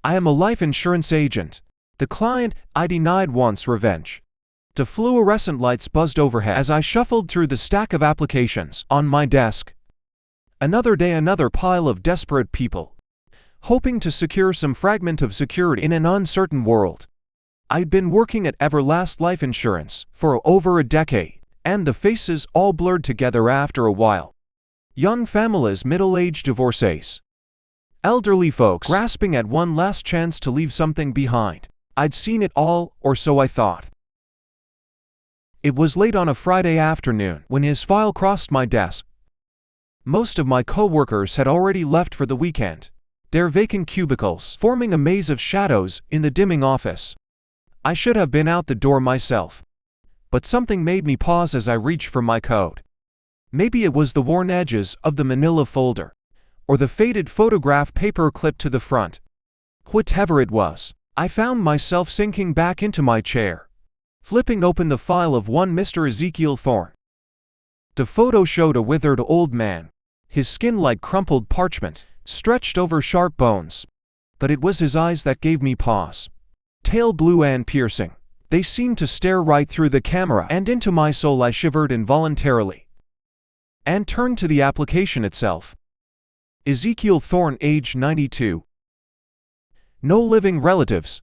I am a life insurance agent. The client I denied wants revenge. The fluorescent lights buzzed overhead as I shuffled through the stack of applications on my desk. Another day, another pile of desperate people, hoping to secure some fragment of security in an uncertain world. I'd been working at Everlast Life Insurance for over a decade, and the faces all blurred together after a while. Young families, middle-aged divorcees, elderly folks grasping at one last chance to leave something behind. I'd seen it all, or so I thought. It was late on a Friday afternoon when his file crossed my desk. Most of my co-workers had already left for the weekend, their vacant cubicles forming a maze of shadows in the dimming office. I should have been out the door myself, but something made me pause as I reached for my coat. Maybe it was the worn edges of the manila folder, or the faded photograph paper clipped to the front. Whatever it was, I found myself sinking back into my chair, flipping open the file of one Mr. Ezekiel Thorne. The photo showed a withered old man, his skin like crumpled parchment, stretched over sharp bones. But it was his eyes that gave me pause. Pale blue and piercing, they seemed to stare right through the camera and into my soul. I shivered involuntarily and turned to the application itself. Ezekiel Thorne, age 92. No living relatives.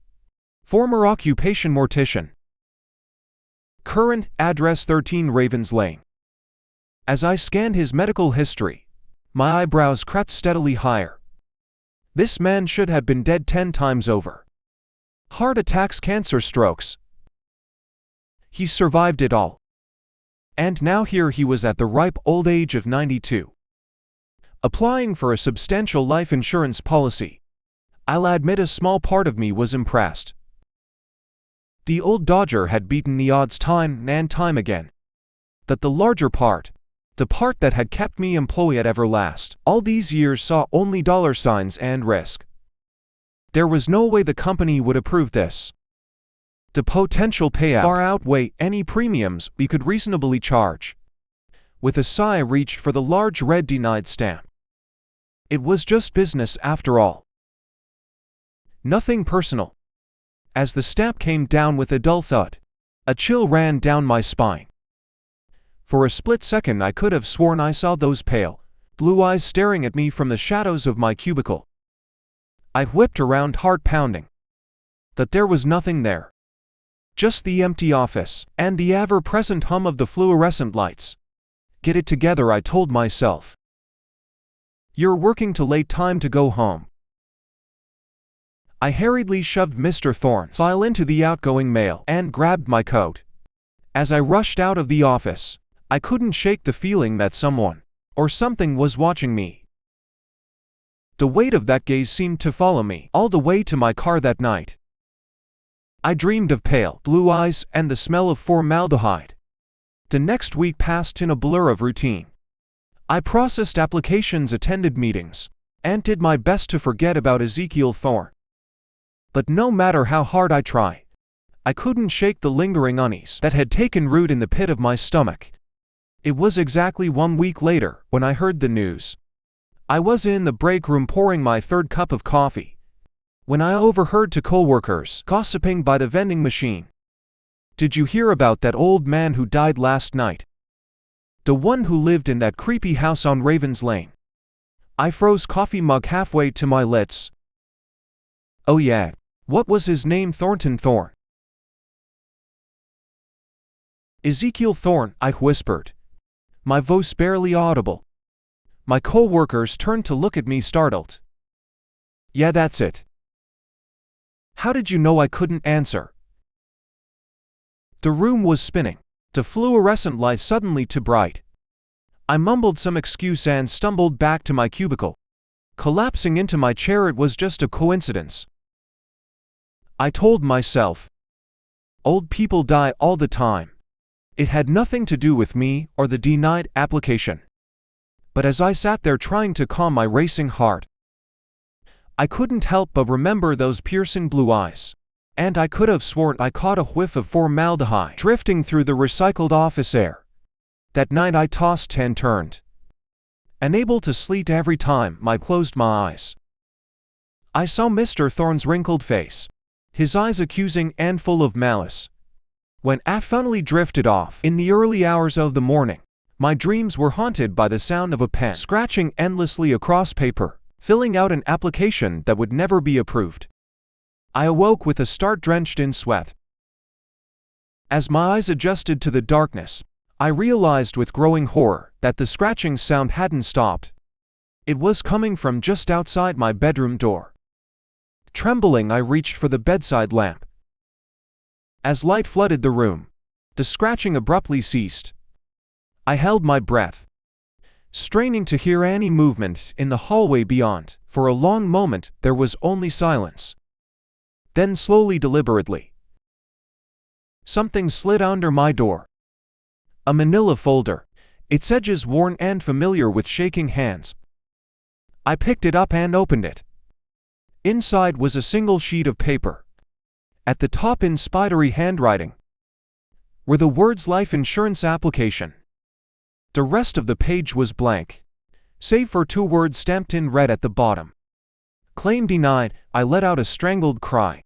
Former occupation mortician. Current address 13 Ravens Lane. As I scanned his medical history, my eyebrows crept steadily higher. This man should have been dead 10 times over. Heart attacks, cancer, strokes. He survived it all. And now here he was at the ripe old age of 92, applying for a substantial life insurance policy. I'll admit a small part of me was impressed. The old dodger had beaten the odds time and time again. But the larger part, the part that had kept me employed at Everlast all these years, saw only dollar signs and risk. There was no way the company would approve this. The potential payout far outweighed any premiums we could reasonably charge. With a sigh, I reached for the large red denied stamp. It was just business after all. Nothing personal. As the stamp came down with a dull thud, a chill ran down my spine. For a split second I could have sworn I saw those pale, blue eyes staring at me from the shadows of my cubicle. I whipped around, heart pounding. But there was nothing there. Just the empty office, and the ever-present hum of the fluorescent lights. Get it together, I told myself. You're working till late, time to go home. I hurriedly shoved Mr. Thorne's file into the outgoing mail and grabbed my coat. As I rushed out of the office, I couldn't shake the feeling that someone, or something, was watching me. The weight of that gaze seemed to follow me all the way to my car that night. I dreamed of pale blue eyes and the smell of formaldehyde. The next week passed in a blur of routine. I processed applications, attended meetings, and did my best to forget about Ezekiel Thorne. But no matter how hard I tried, I couldn't shake the lingering unease that had taken root in the pit of my stomach. It was exactly 1 week later when I heard the news. I was in the break room pouring my third cup of coffee when I overheard two co-workers gossiping by the vending machine. Did you hear about that old man who died last night? The one who lived in that creepy house on Ravens Lane. I froze, coffee mug halfway to my lips. Oh yeah. What was his name? Thornton Thorne. Ezekiel Thorne, I whispered, my voice barely audible. My co-workers turned to look at me, startled. Yeah, that's it. How did you know? I couldn't answer. The room was spinning, the fluorescent light suddenly too bright. I mumbled some excuse and stumbled back to my cubicle, collapsing into my chair. It was just a coincidence, I told myself. Old people die all the time. It had nothing to do with me or the denied application. But as I sat there trying to calm my racing heart, I couldn't help but remember those piercing blue eyes. And I could have sworn I caught a whiff of formaldehyde drifting through the recycled office air. That night I tossed and turned, unable to sleep every time I closed my eyes. I saw Mr. Thorne's wrinkled face, his eyes accusing and full of malice. When I finally drifted off in the early hours of the morning, my dreams were haunted by the sound of a pen scratching endlessly across paper, filling out an application that would never be approved. I awoke with a start drenched in sweat. As my eyes adjusted to the darkness, I realized with growing horror that the scratching sound hadn't stopped. It was coming from just outside my bedroom door. Trembling, I reached for the bedside lamp. As light flooded the room, the scratching abruptly ceased. I held my breath, straining to hear any movement in the hallway beyond. For a long moment, there was only silence. Then slowly, deliberately, something slid under my door. A manila folder, its edges worn and familiar with shaking hands. I picked it up and opened it. Inside was a single sheet of paper. At the top, in spidery handwriting, were the words "life insurance application." The rest of the page was blank, save for 2 words stamped in red at the bottom. "Claim denied." I let out a strangled cry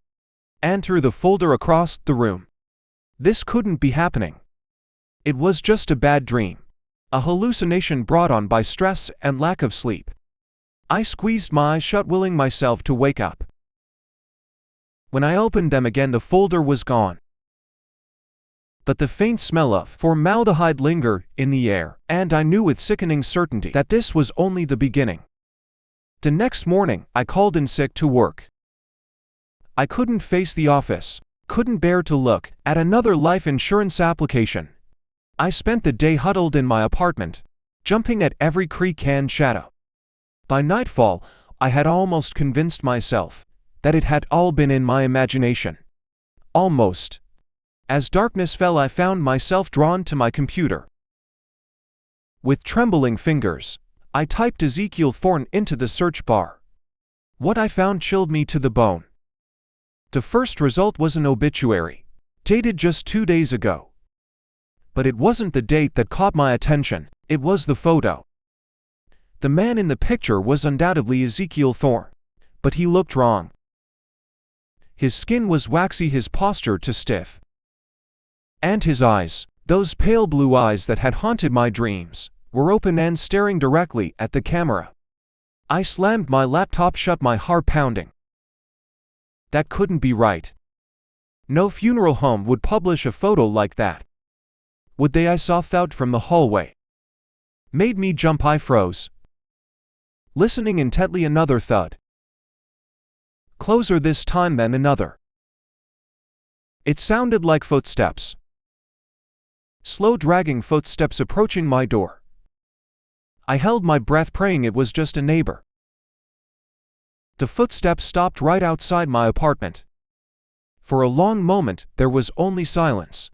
and threw the folder across the room. This couldn't be happening. It was just a bad dream, a hallucination brought on by stress and lack of sleep. I squeezed my eyes shut, willing myself to wake up. When I opened them again, the folder was gone. But the faint smell of formaldehyde lingered in the air, and I knew with sickening certainty that this was only the beginning. The next morning, I called in sick to work. I couldn't face the office, couldn't bear to look at another life insurance application. I spent the day huddled in my apartment, jumping at every creak and shadow. By nightfall, I had almost convinced myself that it had all been in my imagination. Almost. As darkness fell, I found myself drawn to my computer. With trembling fingers, I typed Ezekiel Thorne into the search bar. What I found chilled me to the bone. The first result was an obituary, dated just 2 days ago. But it wasn't the date that caught my attention, it was the photo. The man in the picture was undoubtedly Ezekiel Thorne, but he looked wrong. His skin was waxy, his posture too stiff. And his eyes, those pale blue eyes that had haunted my dreams, were open and staring directly at the camera. I slammed my laptop shut, my heart pounding. That couldn't be right. No funeral home would publish a photo like that. Would they? I soughed out from the hallway. Made me jump. I froze, listening intently. Another thud. Closer this time, then another. It sounded like footsteps. Slow, dragging footsteps approaching my door. I held my breath, praying it was just a neighbor. The footsteps stopped right outside my apartment. For a long moment, there was only silence.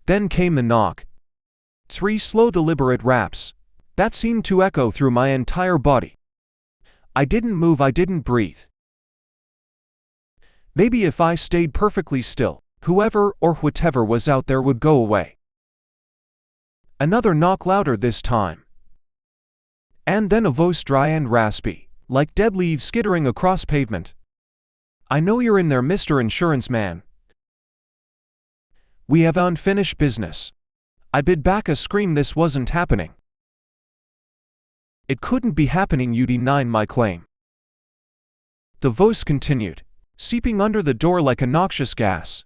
Then came the knock. 3 slow, deliberate raps that seemed to echo through my entire body. I didn't move, I didn't breathe. Maybe if I stayed perfectly still, whoever or whatever was out there would go away. Another knock, louder this time. And then a voice, dry and raspy, like dead leaves skittering across pavement. "I know you're in there, Mr. Insurance Man. We have unfinished business." I bit back a scream. This wasn't happening. It couldn't be happening. You denied my claim. The voice continued, seeping under the door like a noxious gas.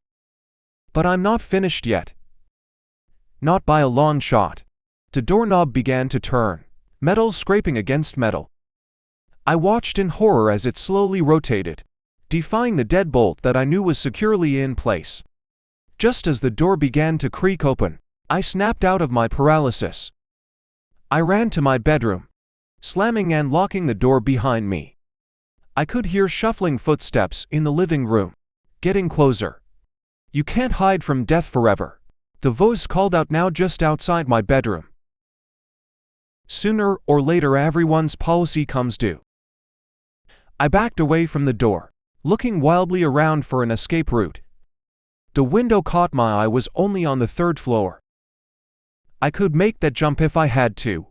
"But I'm not finished yet. Not by a long shot." The doorknob began to turn, metal scraping against metal. I watched in horror as it slowly rotated, defying the deadbolt that I knew was securely in place. Just as the door began to creak open, I snapped out of my paralysis. I ran to my bedroom, slamming and locking the door behind me. I could hear shuffling footsteps in the living room, getting closer. "You can't hide from death forever," the voice called out, now just outside my bedroom. "Sooner or later, everyone's policy comes due." I backed away from the door, looking wildly around for an escape route. The window caught my eye, was only on the 3rd floor. I could make that jump if I had to.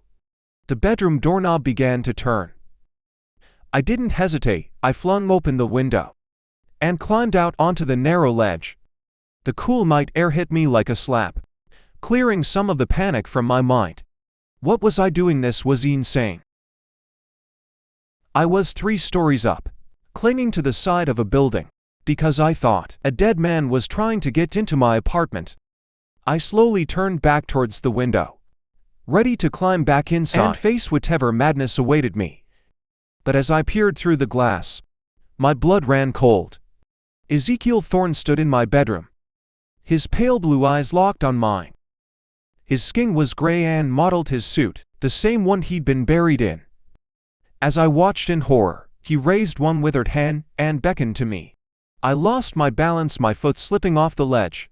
The bedroom doorknob began to turn. I didn't hesitate. I flung open the window and climbed out onto the narrow ledge. The cool night air hit me like a slap, clearing some of the panic from my mind. What was I doing? This was insane. I was 3 stories up, clinging to the side of a building, because I thought a dead man was trying to get into my apartment. I slowly turned back towards the window, ready to climb back inside and face whatever madness awaited me. But as I peered through the glass, my blood ran cold. Ezekiel Thorne stood in my bedroom, his pale blue eyes locked on mine. His skin was gray and mottled his suit, the same one he'd been buried in. As I watched in horror, he raised one withered hand and beckoned to me. I lost my balance, my foot slipping off the ledge.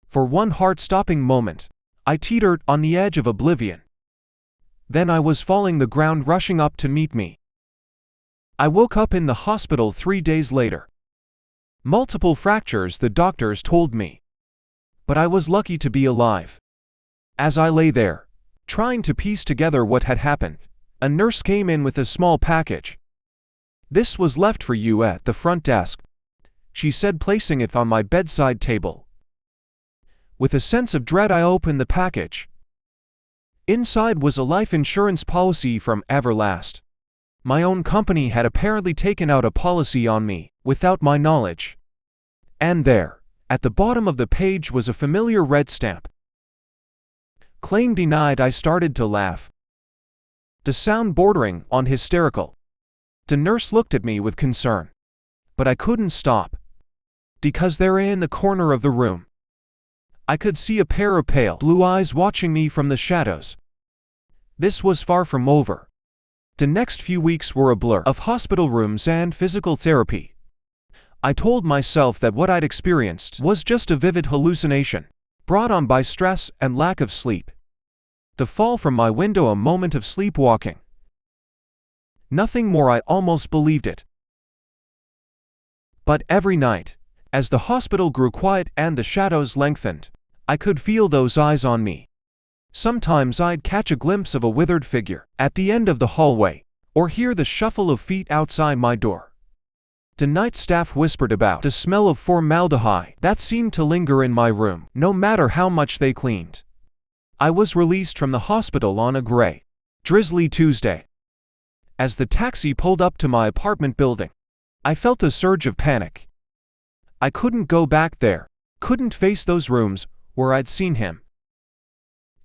For one heart-stopping moment, I teetered on the edge of oblivion. Then I was falling, the ground rushing up to meet me. I woke up in the hospital 3 days later. Multiple fractures, the doctors told me. But I was lucky to be alive. As I lay there, trying to piece together what had happened, a nurse came in with a small package. "This was left for you at the front desk," she said, placing it on my bedside table. With a sense of dread, I opened the package. Inside was a life insurance policy from Everlast. My own company had apparently taken out a policy on me, without my knowledge. And there, at the bottom of the page, was a familiar red stamp. Claim denied. I started to laugh, the sound bordering on hysterical. The nurse looked at me with concern, but I couldn't stop, because there in the corner of the room, I could see a pair of pale blue eyes watching me from the shadows. This was far from over. The next few weeks were a blur of hospital rooms and physical therapy. I told myself that what I'd experienced was just a vivid hallucination, brought on by stress and lack of sleep. The fall from my window, a moment of sleepwalking. Nothing more. I almost believed it. But every night, as the hospital grew quiet and the shadows lengthened, I could feel those eyes on me. Sometimes I'd catch a glimpse of a withered figure at the end of the hallway, or hear the shuffle of feet outside my door. The night staff whispered about the smell of formaldehyde that seemed to linger in my room, no matter how much they cleaned. I was released from the hospital on a gray, drizzly Tuesday. As the taxi pulled up to my apartment building, I felt a surge of panic. I couldn't go back there, couldn't face those rooms where I'd seen him.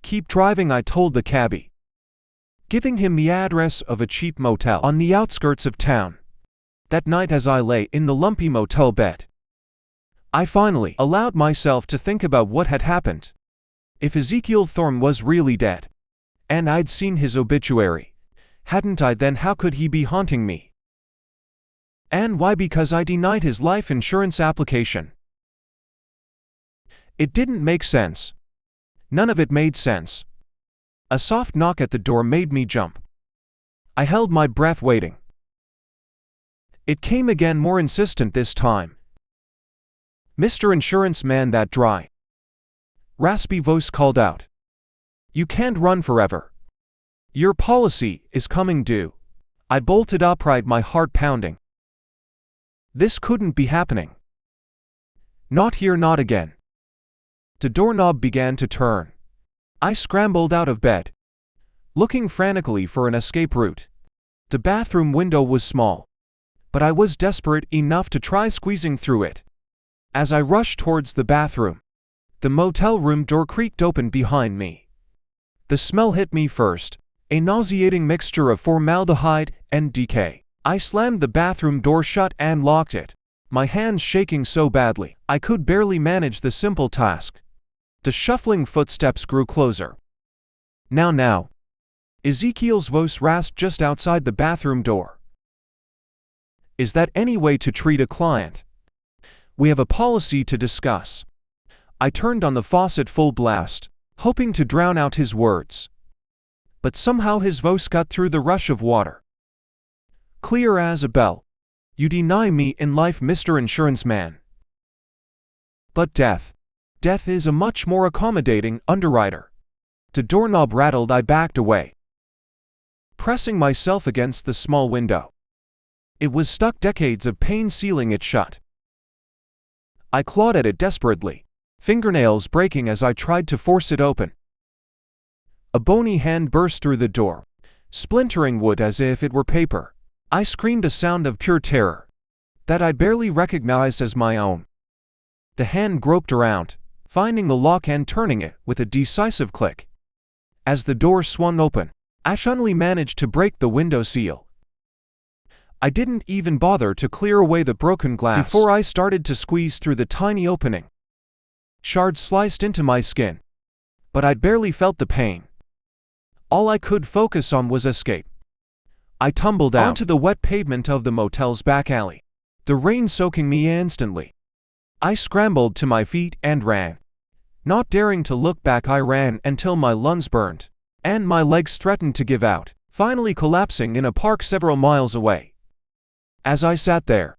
"Keep driving," I told the cabbie, giving him the address of a cheap motel on the outskirts of town. That night, as I lay in the lumpy motel bed, I finally allowed myself to think about what had happened. If Ezekiel Thorne was really dead, and I'd seen his obituary, hadn't I, then how could he be haunting me? And why? Because I denied his life insurance application. It didn't make sense. None of it made sense. A soft knock at the door made me jump. I held my breath, waiting. It came again, more insistent this time. "Mr. Insurance Man," that dry, raspy voice called out. "You can't run forever. Your policy is coming due." I bolted upright, my heart pounding. This couldn't be happening. Not here, not again. The doorknob began to turn. I scrambled out of bed, looking frantically for an escape route. The bathroom window was small, but I was desperate enough to try squeezing through it. As I rushed towards the bathroom, the motel room door creaked open behind me. The smell hit me first, a nauseating mixture of formaldehyde and decay. I slammed the bathroom door shut and locked it, my hands shaking so badly I could barely manage the simple task. The shuffling footsteps grew closer. Now. Ezekiel's voice rasped just outside the bathroom door. "Is that any way to treat a client? We have a policy to discuss." I turned on the faucet full blast, hoping to drown out his words. But somehow his voice cut through the rush of water. Clear as a bell. "You deny me in life, Mr. Insurance Man. But death is a much more accommodating underwriter." The doorknob rattled. I backed away. pressing myself against the small window. It was stuck, decades of pain sealing it shut. I clawed at it desperately, fingernails breaking as I tried to force it open. A bony hand burst through the door, splintering wood as if it were paper. I screamed a sound of pure terror that I barely recognized as my own. The hand groped around, finding the lock and turning it with a decisive click. As the door swung open, I suddenly managed to break the window seal. I didn't even bother to clear away the broken glass before I started to squeeze through the tiny opening. Shards sliced into my skin, but I barely felt the pain. All I could focus on was escape. I tumbled out onto the wet pavement of the motel's back alley, the rain soaking me instantly. I scrambled to my feet and ran. Not daring to look back, I ran until my lungs burned, and my legs threatened to give out, finally collapsing in a park several miles away. As I sat there,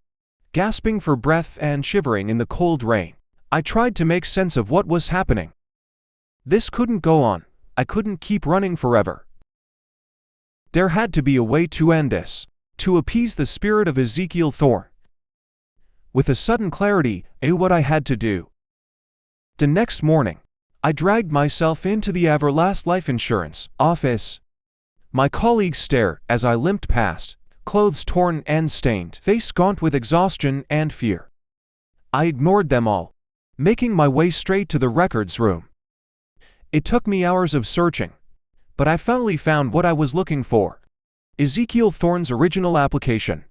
gasping for breath and shivering in the cold rain, I tried to make sense of what was happening. This couldn't go on. I couldn't keep running forever. There had to be a way to end this, to appease the spirit of Ezekiel Thorne. With a sudden clarity, I knew what I had to do. The next morning, I dragged myself into the Everlast Life Insurance office. My colleagues stared as I limped past, clothes torn and stained, face gaunt with exhaustion and fear. I ignored them all, making my way straight to the records room. It took me hours of searching, but I finally found what I was looking for: Ezekiel Thorne's original application.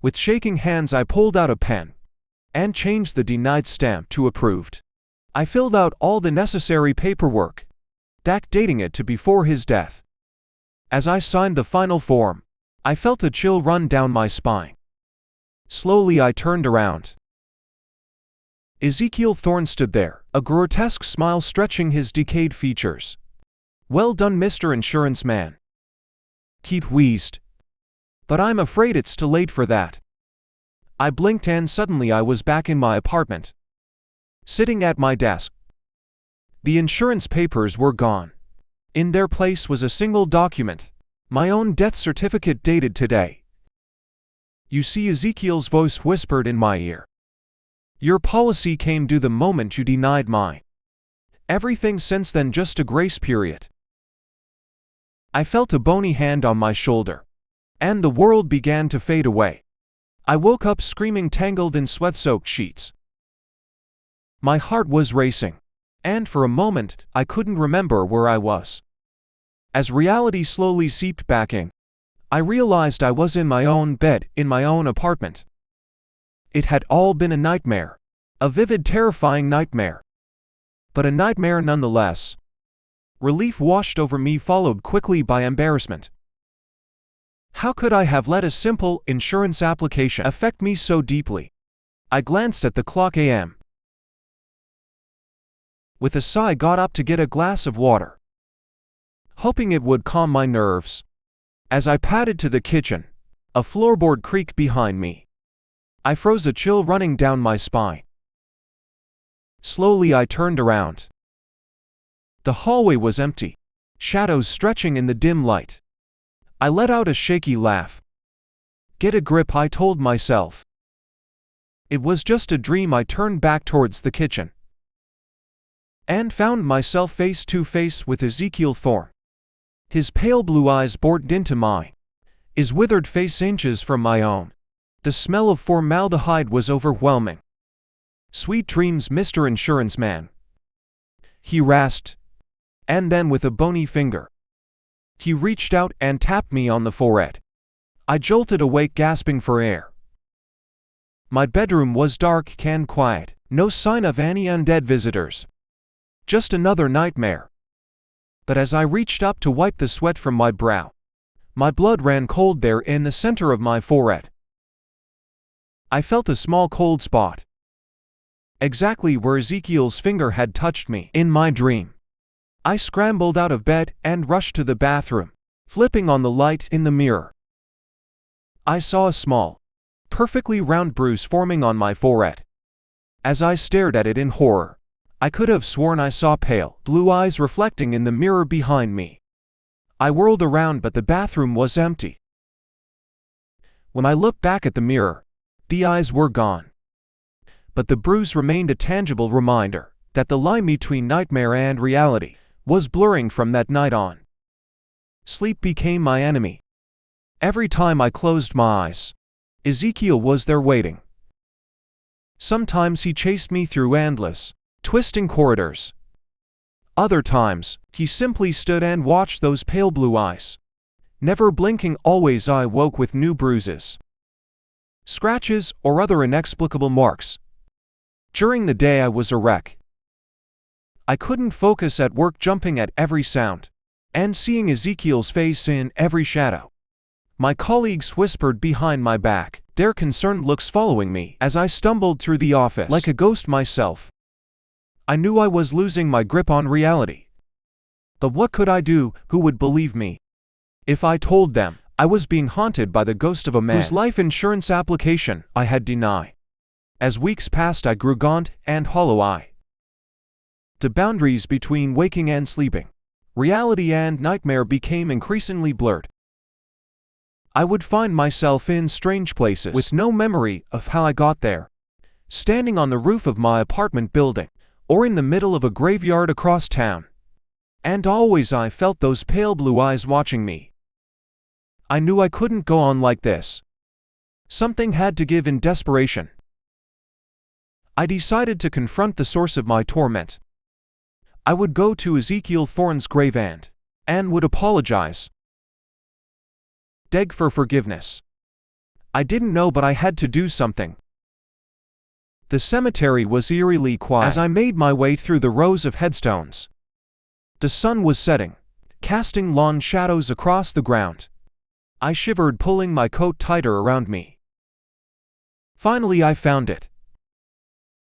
With shaking hands, I pulled out a pen and changed the denied stamp to approved. I filled out all the necessary paperwork, dating it to before his death. As I signed the final form, I felt a chill run down my spine. Slowly I turned around. Ezekiel Thorne stood there, a grotesque smile stretching his decayed features. "Well done, Mr. Insurance Man," Keith wheezed. "But I'm afraid it's too late for that." I blinked and suddenly I was back in my apartment, sitting at my desk. The insurance papers were gone. In their place was a single document, my own death certificate dated today. "You see," Ezekiel's voice whispered in my ear, "your policy came due the moment you denied mine. Everything since then just a grace period." I felt a bony hand on my shoulder, and the world began to fade away. I woke up screaming, tangled in sweat-soaked sheets. My heart was racing, and for a moment I couldn't remember where I was. As reality slowly seeped back in, I realized I was in my own bed, in my own apartment. It had all been a nightmare, a vivid, terrifying nightmare, but a nightmare nonetheless. Relief washed over me, followed quickly by embarrassment. How could I have let a simple insurance application affect me so deeply? I glanced at the clock. A.m. With a sigh, I got up to get a glass of water, hoping it would calm my nerves. As I padded to the kitchen, a floorboard creaked behind me. I froze, a chill running down my spine. Slowly I turned around. The hallway was empty, shadows stretching in the dim light. I let out a shaky laugh. "Get a grip," I told myself. It was just a dream. I turned back towards the kitchen and found myself face to face with Ezekiel Thorne. His pale blue eyes bored into mine, his withered face inches from my own. The smell of formaldehyde was overwhelming. "Sweet dreams, Mr. Insurance Man," he rasped, and then with a bony finger, he reached out and tapped me on the forehead. I jolted awake, gasping for air. My bedroom was dark and quiet, no sign of any undead visitors. Just another nightmare. But as I reached up to wipe the sweat from my brow, my blood ran cold there in the center of my forehead. I felt a small cold spot, exactly where Ezekiel's finger had touched me in my dream. I scrambled out of bed and rushed to the bathroom, flipping on the light in the mirror. I saw a small, perfectly round bruise forming on my forehead. As I stared at it in horror, I could have sworn I saw pale, blue eyes reflecting in the mirror behind me. I whirled around, but the bathroom was empty. When I looked back at the mirror, the eyes were gone. But the bruise remained a tangible reminder that the line between nightmare and reality was blurring from that night on. Sleep became my enemy. Every time I closed my eyes, Ezekiel was there waiting. Sometimes he chased me through endless, twisting corridors. Other times, he simply stood and watched those pale blue eyes. Never blinking, always I woke with new bruises, scratches, or other inexplicable marks. During the day I was a wreck. I couldn't focus at work, jumping at every sound and seeing Ezekiel's face in every shadow. My colleagues whispered behind my back, their concerned looks following me as I stumbled through the office like a ghost myself. I knew I was losing my grip on reality. But what could I do? Who would believe me if I told them I was being haunted by the ghost of a man whose life insurance application I had denied? As weeks passed, I grew gaunt and hollow-eyed. The boundaries between waking and sleeping, reality and nightmare, became increasingly blurred. I would find myself in strange places with no memory of how I got there, standing on the roof of my apartment building, or in the middle of a graveyard across town. And always I felt those pale blue eyes watching me. I knew I couldn't go on like this. Something had to give. In desperation, I decided to confront the source of my torment. I would go to Ezekiel Thorne's grave and would apologize, beg for forgiveness. I didn't know, but I had to do something. The cemetery was eerily quiet as I made my way through the rows of headstones. The sun was setting, casting long shadows across the ground. I shivered, pulling my coat tighter around me. Finally I found it.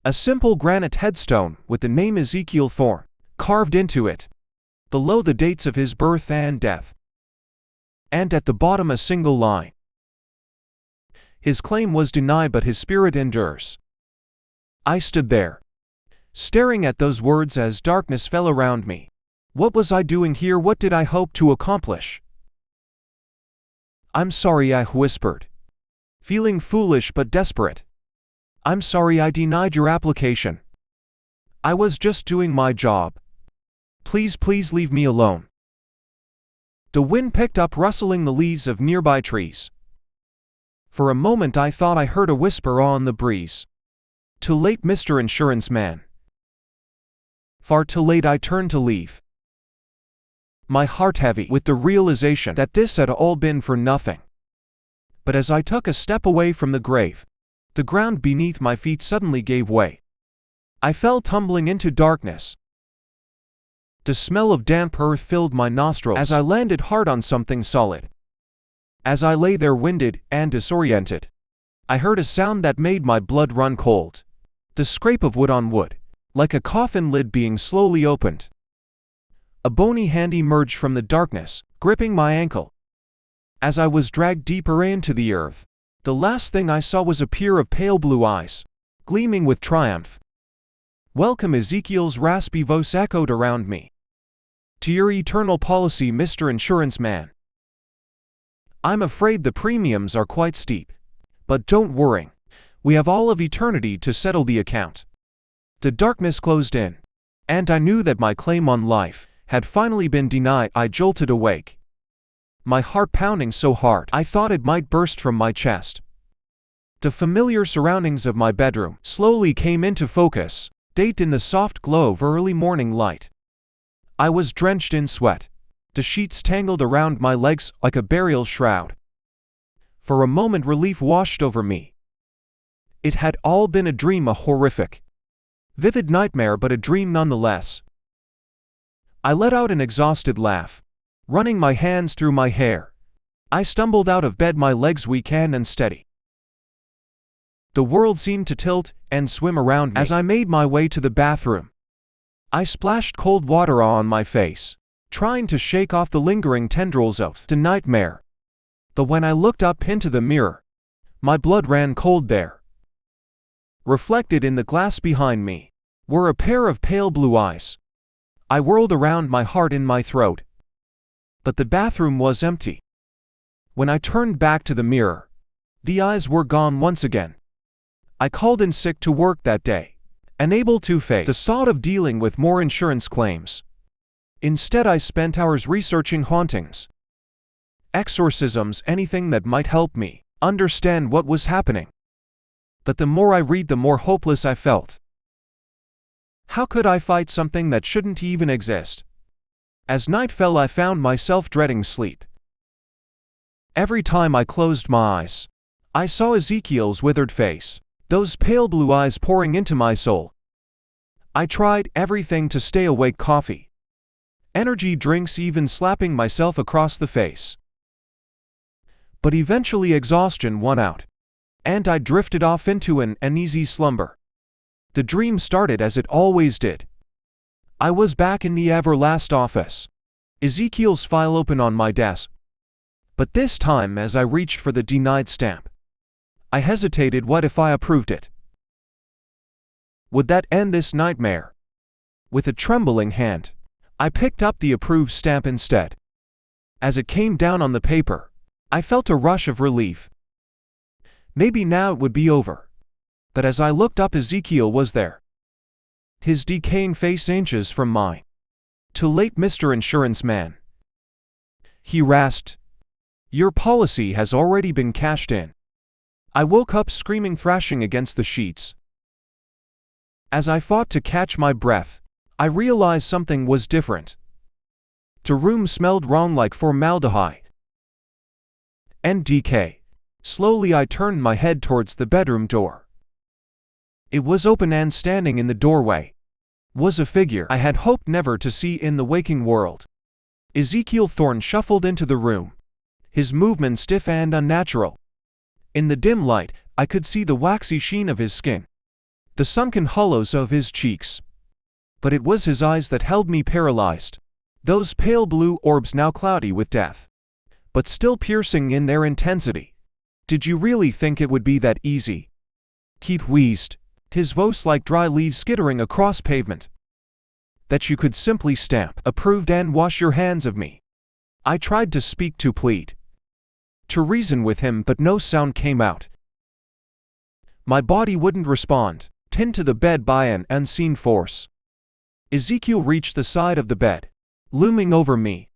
A simple granite headstone with the name Ezekiel Thorne carved into it, below the dates of his birth and death. And at the bottom a single line: "His claim was denied, but his spirit endures." I stood there, staring at those words as darkness fell around me. What was I doing here? What did I hope to accomplish? "I'm sorry," I whispered, feeling foolish but desperate. "I'm sorry I denied your application. I was just doing my job. Please leave me alone." The wind picked up, rustling the leaves of nearby trees. For a moment I thought I heard a whisper on the breeze. "Too late, Mr. Insurance Man." Far too late. I turned to leave, my heart heavy with the realization that this had all been for nothing. But as I took a step away from the grave, the ground beneath my feet suddenly gave way. I fell tumbling into darkness. The smell of damp earth filled my nostrils as I landed hard on something solid. As I lay there, winded and disoriented, I heard a sound that made my blood run cold. The scrape of wood on wood, like a coffin lid being slowly opened. A bony hand emerged from the darkness, gripping my ankle. As I was dragged deeper into the earth, the last thing I saw was a pair of pale blue eyes, gleaming with triumph. "Welcome," Ezekiel's raspy voice echoed around me. "To your eternal policy, Mr. Insurance Man. I'm afraid the premiums are quite steep. But don't worry, we have all of eternity to settle the account." The darkness closed in, and I knew that my claim on life had finally been denied. I jolted awake, my heart pounding so hard I thought it might burst from my chest. The familiar surroundings of my bedroom slowly came into focus, bathed in the soft glow of early morning light. I was drenched in sweat, the sheets tangled around my legs like a burial shroud. For a moment relief washed over me. It had all been a dream, a horrific, vivid nightmare, but a dream nonetheless. I let out an exhausted laugh, running my hands through my hair. I stumbled out of bed, my legs weak and unsteady. The world seemed to tilt and swim around me as I made my way to the bathroom. I splashed cold water on my face, trying to shake off the lingering tendrils of the nightmare. But when I looked up into the mirror, my blood ran cold there. Reflected in the glass behind me were a pair of pale blue eyes. I whirled around, my heart in my throat. But the bathroom was empty. When I turned back to the mirror, the eyes were gone once again. I called in sick to work that day, unable to face the thought of dealing with more insurance claims. Instead, I spent hours researching hauntings, exorcisms, anything that might help me understand what was happening. But the more I read, the more hopeless I felt. How could I fight something that shouldn't even exist? As night fell, I found myself dreading sleep. Every time I closed my eyes, I saw Ezekiel's withered face, those pale blue eyes pouring into my soul. I tried everything to stay awake: coffee, energy drinks, even slapping myself across the face. But eventually exhaustion won out, and I drifted off into an uneasy slumber. The dream started as it always did. I was back in the Everlast office, Ezekiel's file open on my desk. But this time, as I reached for the denied stamp, I hesitated. What if I approved it? Would that end this nightmare? With a trembling hand, I picked up the approved stamp instead. As it came down on the paper, I felt a rush of relief. Maybe now it would be over. But as I looked up, Ezekiel was there, his decaying face inches from mine. "Too late, Mr. Insurance Man," he rasped. "Your policy has already been cashed in." I woke up screaming, thrashing against the sheets. As I fought to catch my breath, I realized something was different. The room smelled wrong, like formaldehyde and decay. Slowly I turned my head towards the bedroom door. It was open, and standing in the doorway was a figure I had hoped never to see in the waking world. Ezekiel Thorne shuffled into the room, his movement stiff and unnatural. In the dim light, I could see the waxy sheen of his skin, the sunken hollows of his cheeks. But it was his eyes that held me paralyzed, those pale blue orbs now cloudy with death, but still piercing in their intensity. "Did you really think it would be that easy?" he wheezed, his voice like dry leaves skittering across pavement. "That you could simply stamp approved and wash your hands of me?" I tried to speak, to plead, to reason with him, but no sound came out. My body wouldn't respond, pinned to the bed by an unseen force. Ezekiel reached the side of the bed, looming over me.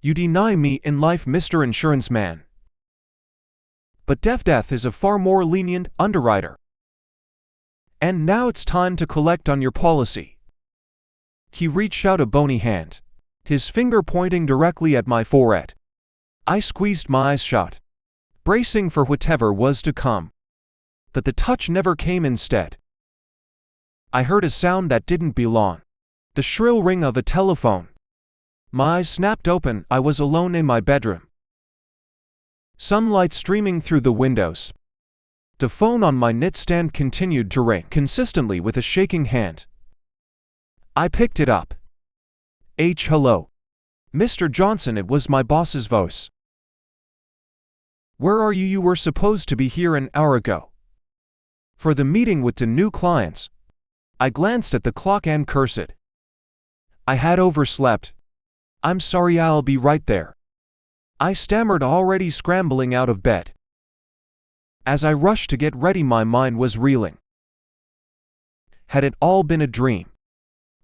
"You deny me in life, Mr. Insurance Man. But death is a far more lenient underwriter. And now it's time to collect on your policy." He reached out a bony hand, his finger pointing directly at my forehead. I squeezed my eyes shut, bracing for whatever was to come. But the touch never came. Instead, I heard a sound that didn't belong, the shrill ring of a telephone. My eyes snapped open. I was alone in my bedroom, sunlight streaming through the windows. The phone on my nightstand continued to ring consistently with a shaking hand. I picked it up. "Hello, Mr. Johnson," it was my boss's voice. "Where are you? You were supposed to be here an hour ago for the meeting with the new clients." I glanced at the clock and cursed. I had overslept. "I'm sorry, I'll be right there," I stammered, already scrambling out of bed. As I rushed to get ready, my mind was reeling. Had it all been a dream?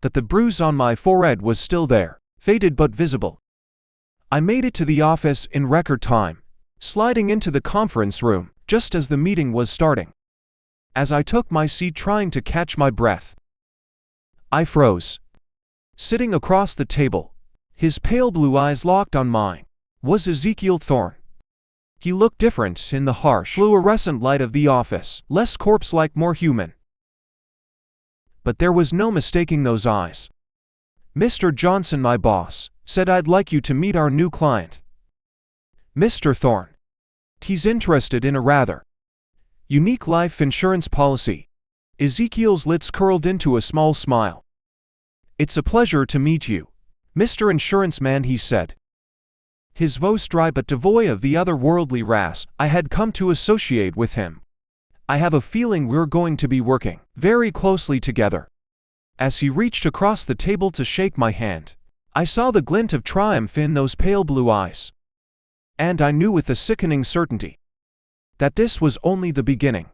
That the bruise on my forehead was still there, faded but visible. I made it to the office in record time, sliding into the conference room just as the meeting was starting. As I took my seat, trying to catch my breath, I froze. Sitting across the table, his pale blue eyes locked on mine, was Ezekiel Thorne. He looked different in the harsh, fluorescent light of the office, less corpse-like, more human. But there was no mistaking those eyes. "Mr. Johnson, my boss said I'd like you to meet our new client, Mr. Thorne. He's interested in a rather unique life insurance policy." Ezekiel's lips curled into a small smile. "It's a pleasure to meet you, Mr. Insurance Man," he said, his voice dry but devoid of the otherworldly rasp I had come to associate with him. "I have a feeling we're going to be working very closely together." As he reached across the table to shake my hand, I saw the glint of triumph in those pale blue eyes. And I knew with a sickening certainty that this was only the beginning.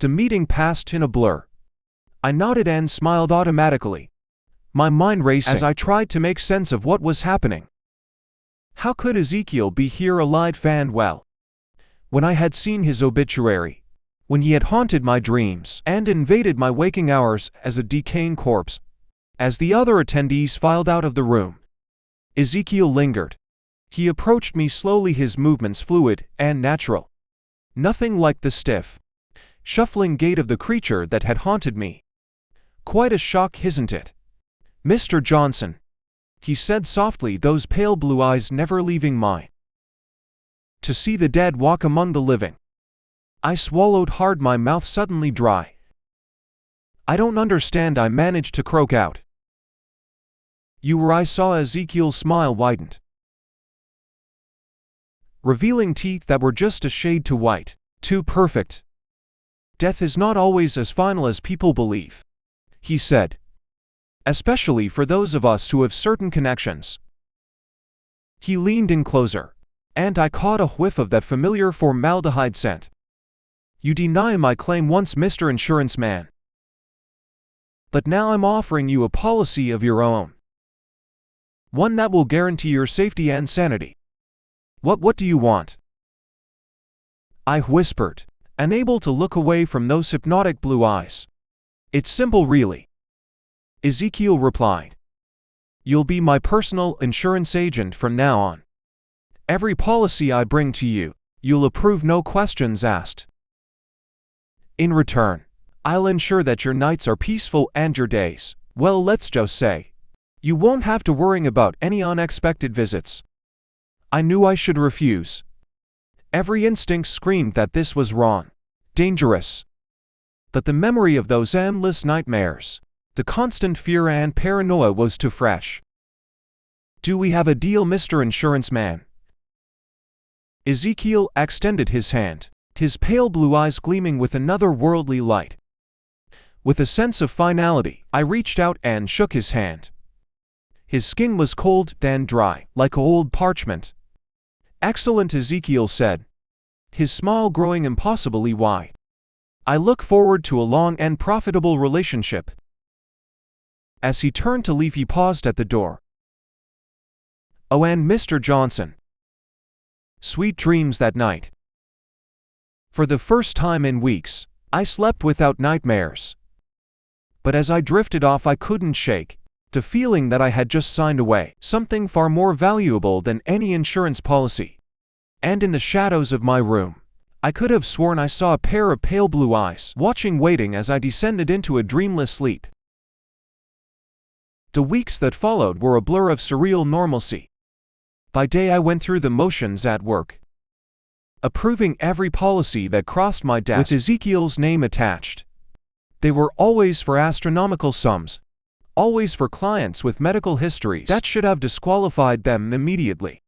The meeting passed in a blur. I nodded and smiled automatically, my mind racing as I tried to make sense of what was happening. How could Ezekiel be here alive and well, when I had seen his obituary, when he had haunted my dreams and invaded my waking hours as a decaying corpse? As the other attendees filed out of the room, Ezekiel lingered. He approached me slowly, his movements fluid and natural. Nothing like the stiff, shuffling gait of the creature that had haunted me. Quite a shock, isn't it, Mr. Johnson? He said softly, those pale blue eyes never leaving mine. To see the dead walk among the living. I swallowed hard, my mouth suddenly dry. I don't understand, I managed to croak out. You were. I saw Ezekiel's smile widened, revealing teeth that were just a shade too white, too perfect. Death is not always as final as people believe, he said. Especially for those of us who have certain connections. He leaned in closer, and I caught a whiff of that familiar formaldehyde scent. You deny my claim once, Mr. Insurance Man. But now I'm offering you a policy of your own. One that will guarantee your safety and sanity. What do you want? I whispered, unable to look away from those hypnotic blue eyes. It's simple, really. Ezekiel replied. You'll be my personal insurance agent from now on. Every policy I bring to you, you'll approve, no questions asked. In return, I'll ensure that your nights are peaceful and your days, well, let's just say, you won't have to worry about any unexpected visits. I knew I should refuse. Every instinct screamed that this was wrong, dangerous. But the memory of those endless nightmares, the constant fear and paranoia was too fresh. Do we have a deal, Mr. Insurance Man? Ezekiel extended his hand, his pale blue eyes gleaming with another worldly light. With a sense of finality, I reached out and shook his hand. His skin was cold, then dry, like old parchment. Excellent, Ezekiel said, his smile growing impossibly wide. I look forward to a long and profitable relationship. As he turned to leave, he paused at the door. Oh, and Mr. Johnson. Sweet dreams that night. For the first time in weeks, I slept without nightmares. But as I drifted off, I couldn't shake the feeling that I had just signed away something far more valuable than any insurance policy. And in the shadows of my room, I could have sworn I saw a pair of pale blue eyes watching, waiting as I descended into a dreamless sleep. The weeks that followed were a blur of surreal normalcy. By day I went through the motions at work, approving every policy that crossed my desk with Ezekiel's name attached. They were always for astronomical sums, always for clients with medical histories that should have disqualified them immediately.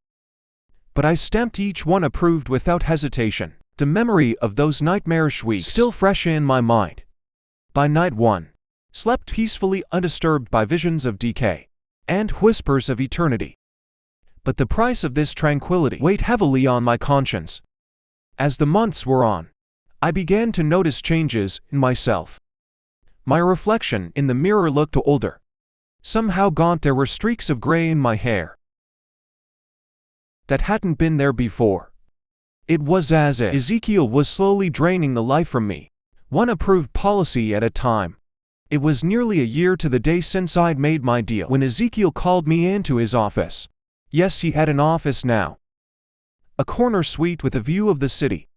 But I stamped each one approved without hesitation, the memory of those nightmarish weeks still fresh in my mind. By night one, slept peacefully, undisturbed by visions of decay and whispers of eternity. But the price of this tranquility weighed heavily on my conscience. As the months wore on, I began to notice changes in myself. My reflection in the mirror looked older, somehow gaunt. There were streaks of gray in my hair that hadn't been there before. It was as if Ezekiel was slowly draining the life from me, one approved policy at a time. It was nearly a year to the day since I'd made my deal when Ezekiel called me into his office. Yes, he had an office now. A corner suite with a view of the city.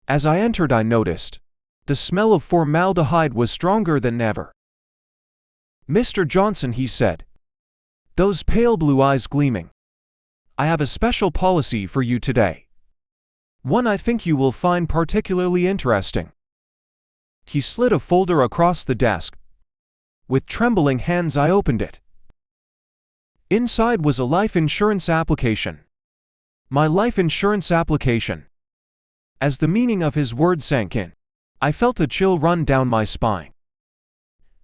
As I entered, I noticed the smell of formaldehyde was stronger than ever. Mr. Johnson, he said, those pale blue eyes gleaming. I have a special policy for you today. One I think you will find particularly interesting. He slid a folder across the desk. With trembling hands I opened it. Inside was a life insurance application. My life insurance application. As the meaning of his words sank in, I felt a chill run down my spine.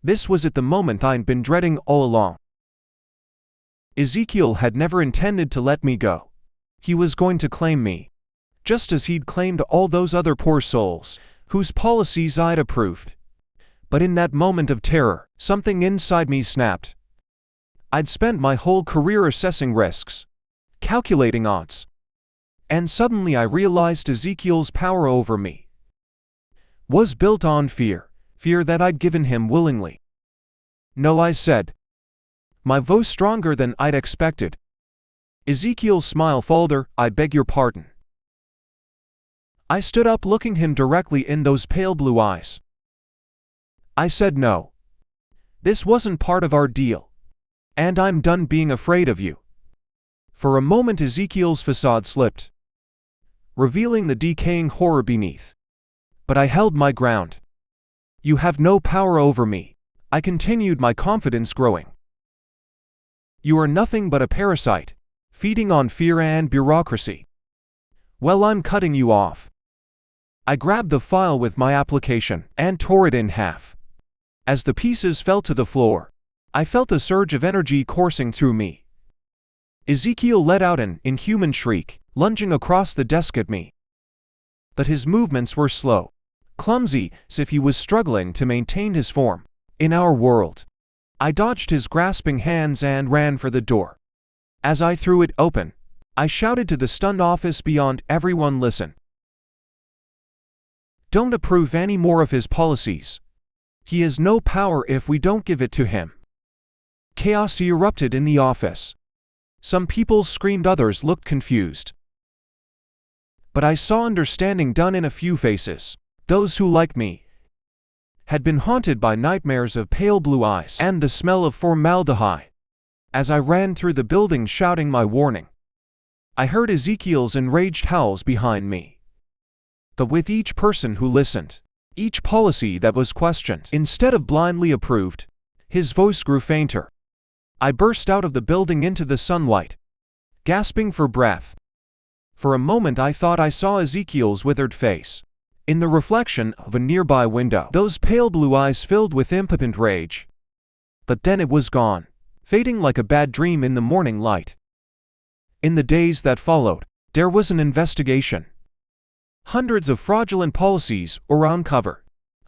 This was at the moment I'd been dreading all along. Ezekiel had never intended to let me go. He was going to claim me, just as he'd claimed all those other poor souls, whose policies I'd approved. But in that moment of terror, something inside me snapped. I'd spent my whole career assessing risks, calculating odds. And suddenly I realized Ezekiel's power over me was built on fear that I'd given him willingly. "No," I said, my voice stronger than I'd expected. Ezekiel's smile faltered. "I beg your pardon." I stood up, looking him directly in those pale blue eyes. I said, "No. This wasn't part of our deal. And I'm done being afraid of you." For a moment Ezekiel's facade slipped, revealing the decaying horror beneath. But I held my ground. "You have no power over me," I continued, my confidence growing. "You are nothing but a parasite, feeding on fear and bureaucracy. Well, I'm cutting you off." I grabbed the file with my application and tore it in half. As the pieces fell to the floor, I felt a surge of energy coursing through me. Ezekiel let out an inhuman shriek, lunging across the desk at me. But his movements were slow, clumsy, as if he was struggling to maintain his form. In our world, I dodged his grasping hands and ran for the door. As I threw it open, I shouted to the stunned office beyond, "Everyone listen. Don't approve any more of his policies. He has no power if we don't give it to him." Chaos erupted in the office. Some people screamed, others looked confused. But I saw understanding done in a few faces, those who, like me, had been haunted by nightmares of pale blue eyes and the smell of formaldehyde. As I ran through the building shouting my warning, I heard Ezekiel's enraged howls behind me. But with each person who listened, each policy that was questioned instead of blindly approved, his voice grew fainter. I burst out of the building into the sunlight, gasping for breath. For a moment I thought I saw Ezekiel's withered face in the reflection of a nearby window, those pale blue eyes filled with impotent rage. But then it was gone, fading like a bad dream in the morning light. In the days that followed, there was an investigation. Hundreds of fraudulent policies were uncovered,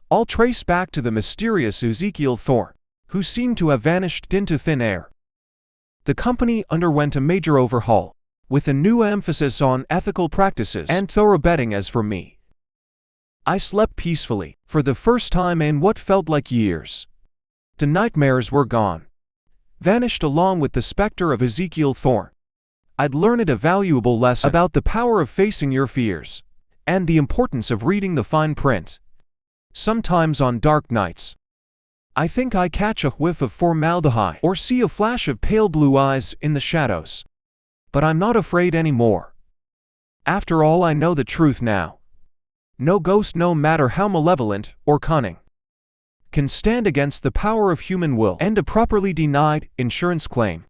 all traced back to the mysterious Ezekiel Thorne, who seemed to have vanished into thin air. The company underwent a major overhaul, with a new emphasis on ethical practices and thorough betting. As for me, I slept peacefully, for the first time in what felt like years. The nightmares were gone, vanished along with the specter of Ezekiel Thorne. I'd learned a valuable lesson about the power of facing your fears, and the importance of reading the fine print. Sometimes on dark nights, I think I catch a whiff of formaldehyde or see a flash of pale blue eyes in the shadows. But I'm not afraid anymore. After all, I know the truth now. No ghost, no matter how malevolent or cunning, can stand against the power of human will and a properly denied insurance claim.